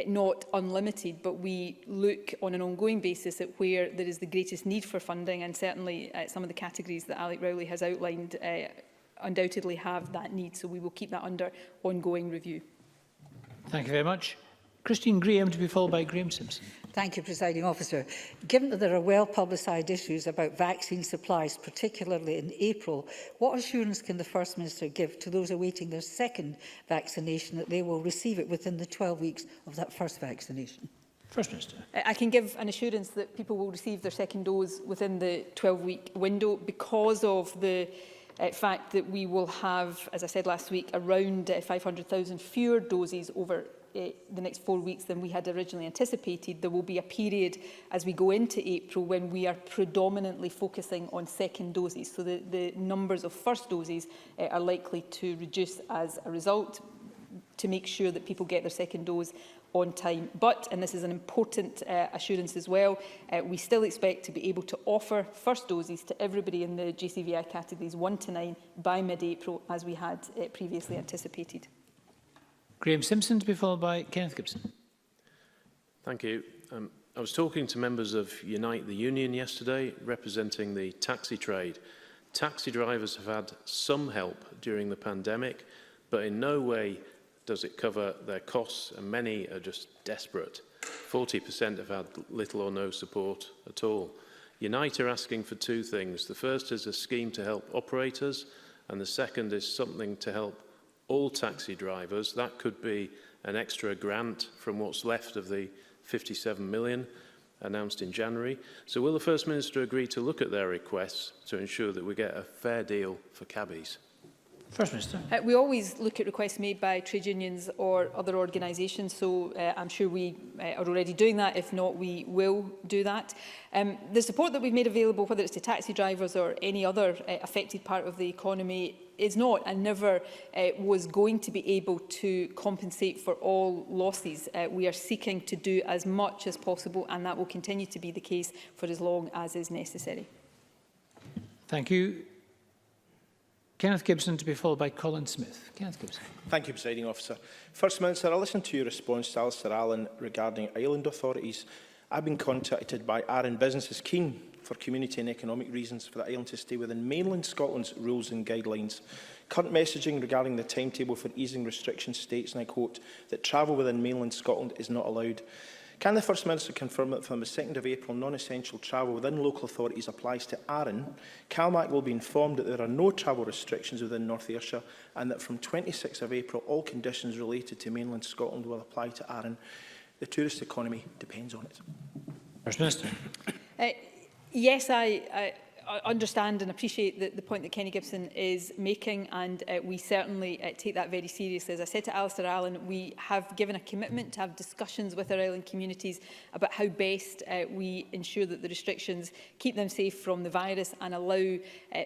Speaker 3: not unlimited, but we look on an ongoing basis at where there is the greatest need for funding, and certainly some of the categories that Alec Rowley has outlined undoubtedly have that need, so we will keep that under ongoing review.
Speaker 1: Thank you very much. Christine Graham, to be followed by Graham Simpson.
Speaker 15: Thank you, Presiding Officer. Given that there are well-publicised issues about vaccine supplies, particularly in April, what assurance can the First Minister give to those awaiting their second vaccination that they will receive it within the 12 weeks of that first vaccination?
Speaker 1: First Minister.
Speaker 3: I can give an assurance that people will receive their second dose within the 12-week window because of the fact that we will have, as I said last week, around 500,000 fewer doses over the next 4 weeks than we had originally anticipated. There will be a period as we go into April when we are predominantly focusing on second doses. So the numbers of first doses are likely to reduce as a result, to make sure that people get their second dose on time. But, and this is an important assurance as well, we still expect to be able to offer first doses to everybody in the JCVI categories 1 to 9 by mid-April, as we had previously anticipated.
Speaker 1: Graham Simpson, to be followed by Kenneth Gibson.
Speaker 16: Thank you. I was talking to members of Unite the Union yesterday, representing the taxi trade. Taxi drivers have had some help during the pandemic, but in no way does it cover their costs, and many are just desperate. 40% have had little or no support at all. Unite are asking for two things. The first is a scheme to help operators, and the second is something to help all taxi drivers. That could be an extra grant from what's left of the 57 million announced in January. So will the First Minister agree to look at their requests to ensure that we get a fair deal for cabbies?
Speaker 1: First Minister.
Speaker 3: We always look at requests made by trade unions or other organisations, so I'm sure we are already doing that. If not, we will do that. The support that we've made available, whether it's to taxi drivers or any other affected part of the economy, is not and never was going to be able to compensate for all losses. We are seeking to do as much as possible, and that will continue to be the case for as long as is necessary.
Speaker 1: Thank you. Kenneth Gibson, to be followed by Colin Smith. Kenneth Gibson.
Speaker 17: Thank you, Presiding Officer. First Minister, I listened to your response to Alistair Allen regarding island authorities. I've been contacted by Arran businesses keen for community and economic reasons for the island to stay within mainland Scotland's rules and guidelines. Current messaging regarding the timetable for easing restrictions states, and I quote, that travel within mainland Scotland is not allowed. Can the First Minister confirm that from the 2nd of April, non-essential travel within local authorities applies to Arran? CalMac will be informed that there are no travel restrictions within North Ayrshire, and that from 26th of April, all conditions related to mainland Scotland will apply to Arran. The tourist economy depends on it.
Speaker 1: First Minister.
Speaker 3: Yes, I understand and appreciate the point that Kenny Gibson is making, and we certainly take that very seriously. As I said to Alistair Allen, we have given a commitment to have discussions with our island communities about how best we ensure that the restrictions keep them safe from the virus and allow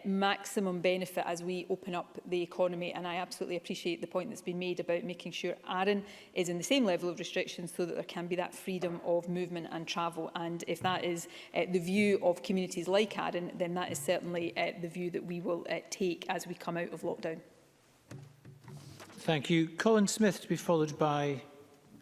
Speaker 3: maximum benefit as we open up the economy. And I absolutely appreciate the point that's been made about making sure Arran is in the same level of restrictions so that there can be that freedom of movement and travel. And if that is the view of communities like Arran, then that is certainly the view that we will take as we come out of lockdown.
Speaker 1: Thank you. Colin Smith, to be followed by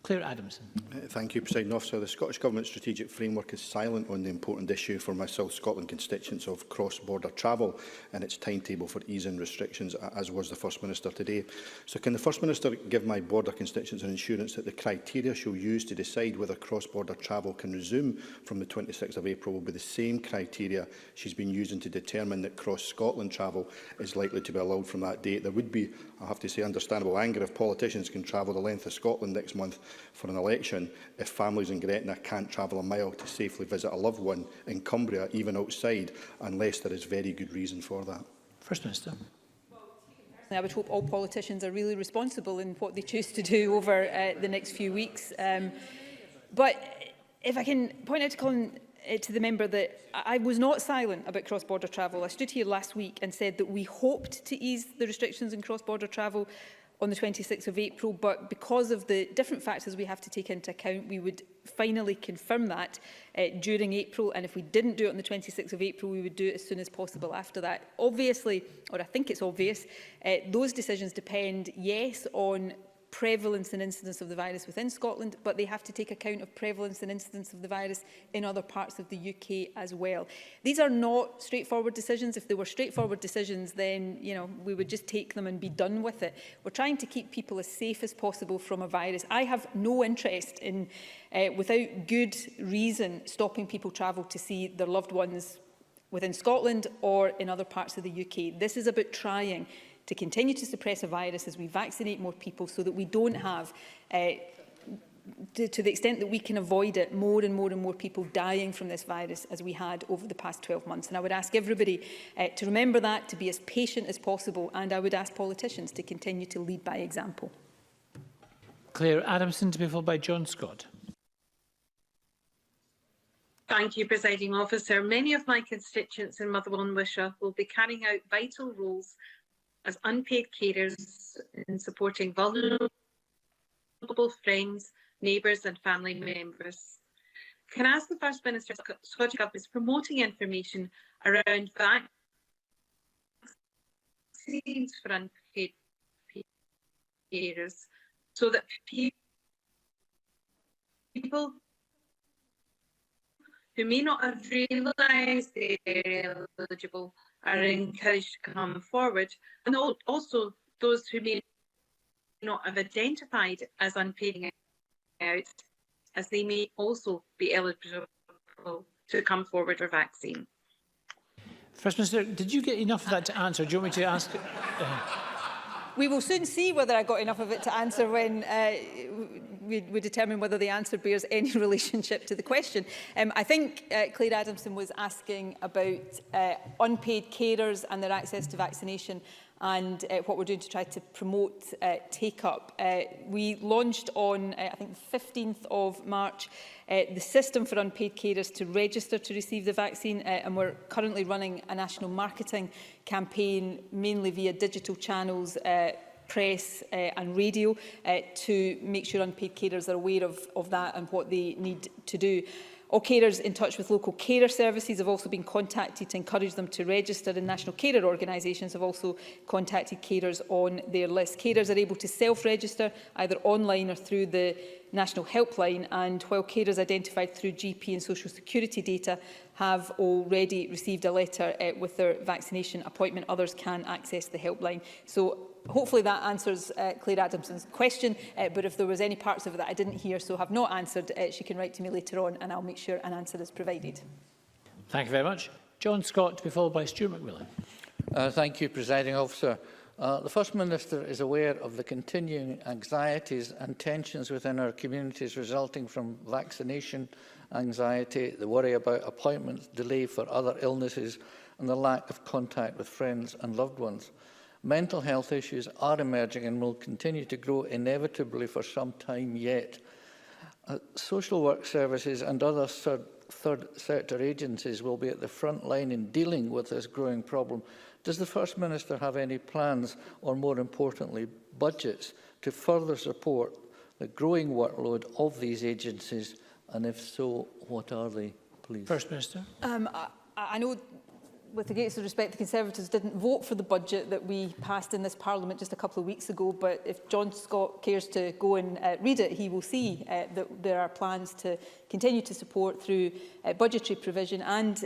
Speaker 1: Claire Adamson.
Speaker 18: Thank you, Presiding Officer. The Scottish Government strategic framework is silent on the important issue for my South Scotland constituents of cross-border travel and its timetable for easing restrictions, as was the First Minister today. So can the First Minister give my border constituents an assurance that the criteria she'll use to decide whether cross-border travel can resume from the 26th of April will be the same criteria she's been using to determine that cross-Scotland travel is likely to be allowed from that date? There would be, I have to say, understandable anger if politicians can travel the length of Scotland next month for an election if families in Gretna can't travel a mile to safely visit a loved one in Cumbria, even outside, unless there is very good reason for that.
Speaker 1: First Minister.
Speaker 3: I would hope all politicians are really responsible in what they choose to do over the next few weeks. But if I can point out to Colin, to the member, that I was not silent about cross-border travel. I stood here last week and said that we hoped to ease the restrictions in cross-border travel on the 26th of April, but because of the different factors we have to take into account, we would finally confirm that during April, and if we didn't do it on the 26th of April, we would do it as soon as possible after that. Obviously, or I think it's obvious, those decisions depend, yes, on prevalence and incidence of the virus within Scotland, but they have to take account of prevalence and incidence of the virus in other parts of the UK as well. These are not straightforward decisions. If they were straightforward decisions, then we would just take them and be done with it. We're trying to keep people as safe as possible from a virus. I have no interest in, without good reason, stopping people travel to see their loved ones within Scotland or in other parts of the UK. This is about trying to continue to suppress a virus as we vaccinate more people so that we don't have, to the extent that we can avoid it, more and more people dying from this virus as we had over the past 12 months. And I would ask everybody to remember that, to be as patient as possible, and I would ask politicians to continue to lead by example.
Speaker 1: Claire Adamson, to be followed by John Scott.
Speaker 19: Thank you, Presiding Officer. Many of my constituents in Motherwell and Wishaw will be carrying out vital roles as unpaid carers in supporting vulnerable friends, neighbours and family members. Can I ask the First Minister of the Scottish Government is promoting information around vaccines for unpaid carers so that people who may not have realised they're eligible are encouraged to come forward, and also those who may not have identified as unpaid out, as they may also be eligible to come forward for vaccine.
Speaker 1: First Minister, did you get enough of that to answer? Do you want me to ask?
Speaker 3: We will soon see whether I got enough of it to answer when we determine whether the answer bears any relationship to the question. I think Claire Adamson was asking about unpaid carers and their access to vaccination and what we're doing to try to promote take-up. We launched on, I think, the 15th of March, the system for unpaid carers to register to receive the vaccine, and we're currently running a national marketing campaign, mainly via digital channels, press and radio, to make sure unpaid carers are aware of that and what they need to do. All carers in touch with local carer services have also been contacted to encourage them to register, and national carer organisations have also contacted carers on their list. Carers are able to self-register either online or through the national helpline, and while carers identified through GP and social security data have already received a letter with their vaccination appointment, others can access the helpline. So hopefully that answers Claire Adamson's question, but if there was any parts of it that I didn't hear so have not answered, she can write to me later on and I'll make sure an answer is provided.
Speaker 1: Thank you very much. John Scott, to be followed by Stuart McMillan.
Speaker 20: Thank you, Presiding Officer. The First Minister is aware of the continuing anxieties and tensions within our communities resulting from vaccination anxiety, the worry about appointments, delay for other illnesses and the lack of contact with friends and loved ones. Mental health issues are emerging and will continue to grow inevitably for some time yet. Social work services and other third sector agencies will be at the front line in dealing with this growing problem. Does the First Minister have any plans, or more importantly, budgets, to further support the growing workload of these agencies? And if so, what are they, please?
Speaker 1: First Minister.
Speaker 3: I know, with the greatest respect, the Conservatives didn't vote for the budget that we passed in this Parliament just a couple of weeks ago, but if John Scott cares to go and read it, he will see that there are plans to continue to support through budgetary provision, and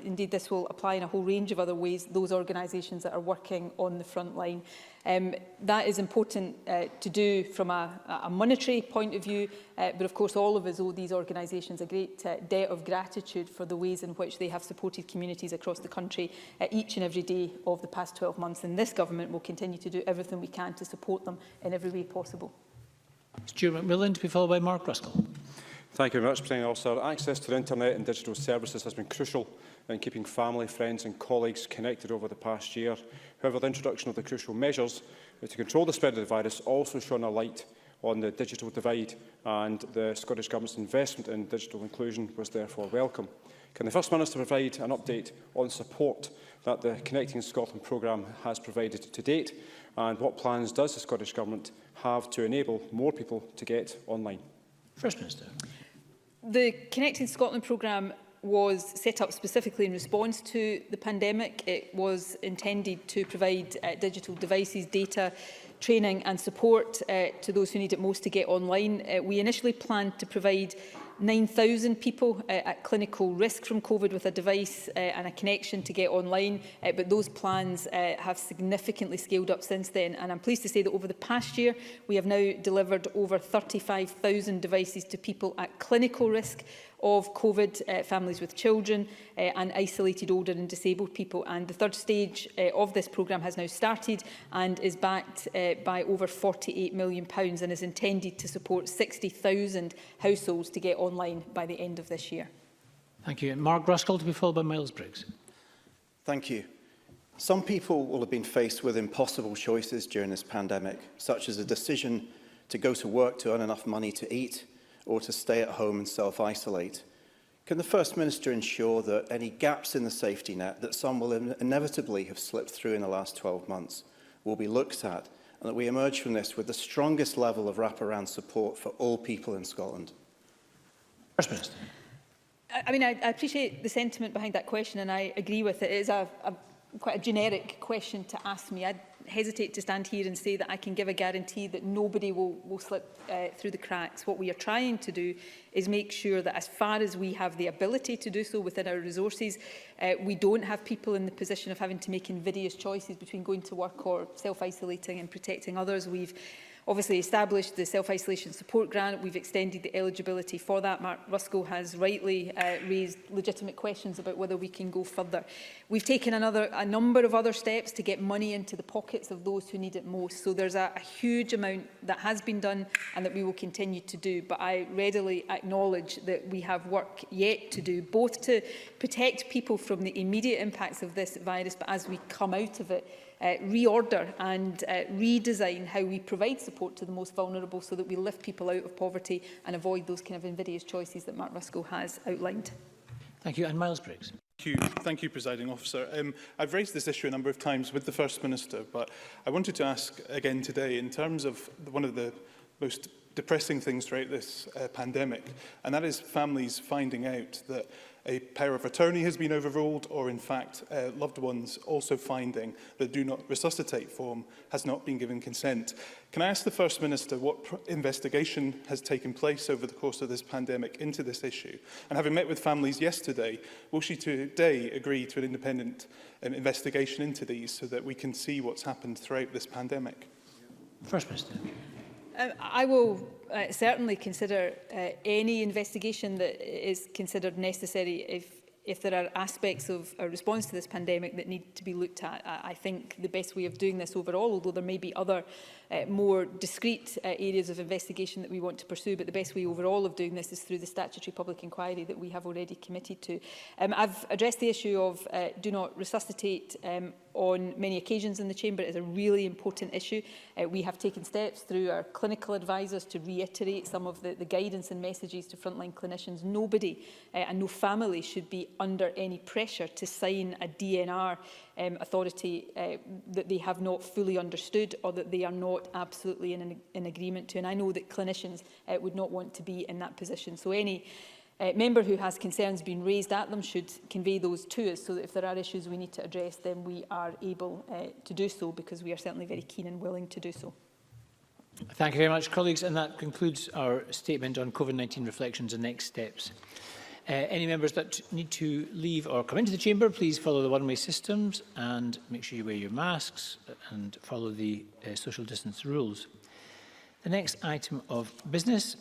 Speaker 3: indeed this will apply in a whole range of other ways, those organisations that are working on the front line. That is important to do from a monetary point of view, but of course all of us owe these organisations a great debt of gratitude for the ways in which they have supported communities across the country each and every day of the past 12 months, and this government will continue to do everything we can to support them in every way possible.
Speaker 1: Stuart McMillan, to be followed by Mark Ruskell.
Speaker 21: Thank you very much, President Officer. Access to the internet and digital services has been crucial in keeping family, friends and colleagues connected over the past year. However, the introduction of the crucial measures to control the spread of the virus also shone a light on the digital divide, and the Scottish Government's investment in digital inclusion was therefore welcome. Can the First Minister provide an update on support that the Connecting Scotland programme has provided to date, and what plans does the Scottish Government have to enable more people to get online?
Speaker 1: First Minister.
Speaker 3: The Connecting Scotland programme was set up specifically in response to the pandemic. It was intended to provide digital devices, data, training and support to those who need it most to get online. We initially planned to provide 9,000 people at clinical risk from COVID with a device and a connection to get online, but those plans have significantly scaled up since then. And I'm pleased to say that over the past year, we have now delivered over 35,000 devices to people at clinical risk of COVID, families with children and isolated older and disabled people. And the third stage of this programme has now started and is backed by over £48 million and is intended to support 60,000 households to get online by the end of this year.
Speaker 1: Thank you. Mark Ruskell to be followed by Miles Briggs.
Speaker 2: Thank you. Some people will have been faced with impossible choices during this pandemic, such as a decision to go to work to earn enough money to eat, or to stay at home and self-isolate. Can the First Minister ensure that any gaps in the safety net that some will inevitably have slipped through in the last 12 months will be looked at, and that we emerge from this with the strongest level of wraparound support for all people in Scotland?
Speaker 1: First Minister.
Speaker 3: I mean, I appreciate the sentiment behind that question, and I agree with it. It is quite a generic question to ask me. I'd hesitate to stand here and say that I can give a guarantee that nobody will slip through the cracks. What we are trying to do is make sure that as far as we have the ability to do so within our resources, we don't have people in the position of having to make invidious choices between going to work or self-isolating and protecting others. We've obviously established the self-isolation support grant. We've extended the eligibility for that. Mark Ruskell has rightly raised legitimate questions about whether we can go further. We've taken a number of other steps to get money into the pockets of those who need it most. So there's a huge amount that has been done and that we will continue to do. But I readily acknowledge that we have work yet to do, both to protect people from the immediate impacts of this virus, but as we come out of it, reorder and redesign how we provide support to the most vulnerable so that we lift people out of poverty and avoid those kind of invidious choices that Mark Ruskell has outlined.
Speaker 1: Thank you. And Miles Briggs.
Speaker 22: Thank you, Presiding Officer. I've raised this issue a number of times with the First Minister, but I wanted to ask again today in terms of one of the most depressing things throughout this pandemic, and that is families finding out that a power of attorney has been overruled, or in fact loved ones also finding the Do Not Resuscitate form has not been given consent. Can I ask the First Minister what investigation has taken place over the course of this pandemic into this issue? And having met with families yesterday, will she today agree to an independent investigation into these so that we can see what's happened throughout this pandemic?
Speaker 1: First Minister.
Speaker 3: I will certainly consider any investigation that is considered necessary if there are aspects of a response to this pandemic that need to be looked at. I think the best way of doing this overall, although there may be other more discrete areas of investigation that we want to pursue, but the best way overall of doing this is through the statutory public inquiry that we have already committed to. I've addressed the issue of Do Not Resuscitate on many occasions in the Chamber. It is a really important issue. We have taken steps through our clinical advisors to reiterate some of the guidance and messages to frontline clinicians. Nobody and no family should be under any pressure to sign a DNR authority that they have not fully understood or that they are not absolutely in agreement to. And I know that clinicians would not want to be in that position. So any member who has concerns being raised at them should convey those to us so that if there are issues we need to address, then we are able to do so, because we are certainly very keen and willing to do so.
Speaker 1: Thank you very much, colleagues. And that concludes our statement on COVID-19 reflections and next steps. Any members that need to leave or come into the chamber, please follow the one-way systems and make sure you wear your masks and follow the social distance rules. The next item of business